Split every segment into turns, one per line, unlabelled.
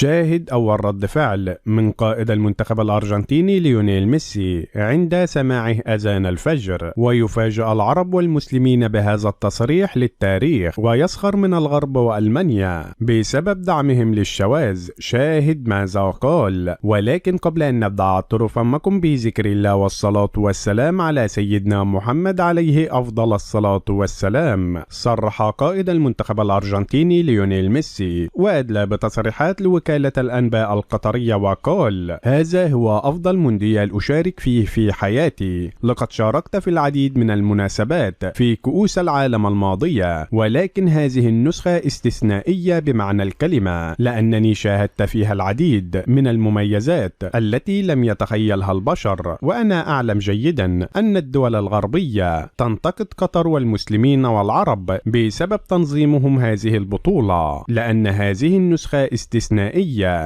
شاهد أول رد فعل من قائد المنتخب الأرجنتيني ليونيل ميسي عند سماعه أذان الفجر، ويفاجأ العرب والمسلمين بهذا التصريح للتاريخ، ويسخر من الغرب وألمانيا بسبب دعمهم للشواذ. شاهد ماذا قال. ولكن قبل أن نبدأ عطروا فمكم بذكر الله والصلاة والسلام على سيدنا محمد عليه أفضل الصلاة والسلام. صرح قائد المنتخب الأرجنتيني ليونيل ميسي وأدلى بتصريحات وكالة الأنباء القطرية وقال: هذا هو أفضل مونديال أشارك فيه في حياتي. لقد شاركت في العديد من المناسبات في كؤوس العالم الماضية، ولكن هذه النسخة استثنائية بمعنى الكلمة، لأنني شاهدت فيها العديد من المميزات التي لم يتخيلها البشر. وأنا أعلم جيدا أن الدول الغربية تنتقد قطر والمسلمين والعرب بسبب تنظيمهم هذه البطولة، لأن هذه النسخة استثنائية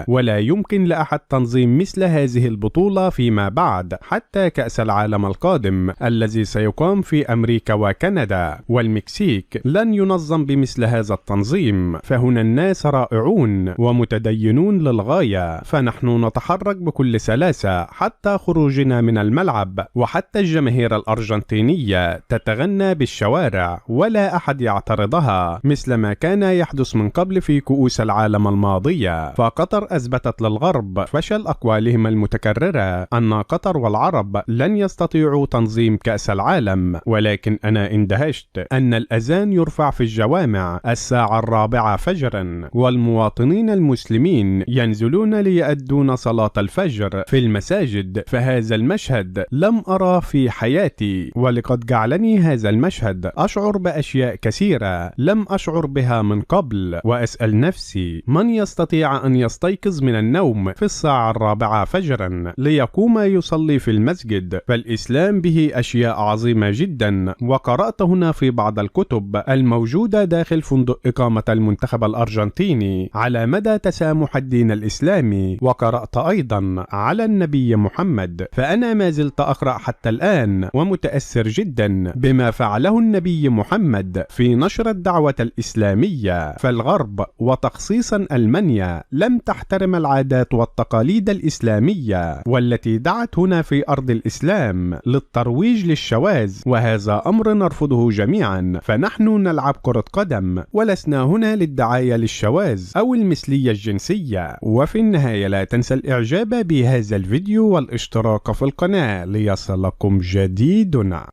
ولا يمكن لأحد تنظيم مثل هذه البطولة فيما بعد، حتى كأس العالم القادم الذي سيقام في أمريكا وكندا والمكسيك لن ينظم بمثل هذا التنظيم. فهنا الناس رائعون ومتدينون للغاية، فنحن نتحرك بكل سلاسة حتى خروجنا من الملعب، وحتى الجماهير الأرجنتينية تتغنى بالشوارع ولا أحد يعترضها مثل ما كان يحدث من قبل في كؤوس العالم الماضية. فقطر أثبتت للغرب فشل أقوالهم المتكررة أن قطر والعرب لن يستطيعوا تنظيم كأس العالم. ولكن أنا اندهشت أن الأذان يرفع في الجوامع الساعة 4 فجرا، والمواطنين المسلمين ينزلون ليؤدون صلاة الفجر في المساجد. فهذا المشهد لم أراه في حياتي، ولقد جعلني هذا المشهد أشعر بأشياء كثيرة لم أشعر بها من قبل، وأسأل نفسي: من يستطيع أن يستيقظ من النوم في الساعة 4 فجرا ليقوم يصلي في المسجد؟ فالإسلام به أشياء عظيمة جدا. وقرأت هنا في بعض الكتب الموجودة داخل فندق إقامة المنتخب الأرجنتيني على مدى تسامح الدين الإسلامي، وقرأت أيضا على النبي محمد. فأنا ما زلت أقرأ حتى الآن ومتأثر جدا بما فعله النبي محمد في نشر الدعوة الإسلامية. فالغرب وتخصيصا ألمانيا لم تحترم العادات والتقاليد الإسلامية، والتي دعت هنا في أرض الإسلام للترويج للشواذ، وهذا أمر نرفضه جميعا. فنحن نلعب كرة قدم، ولسنا هنا للدعاية للشواذ أو المثلية الجنسية. وفي النهاية لا تنسى الإعجاب بهذا الفيديو والاشتراك في القناة ليصلكم جديدنا.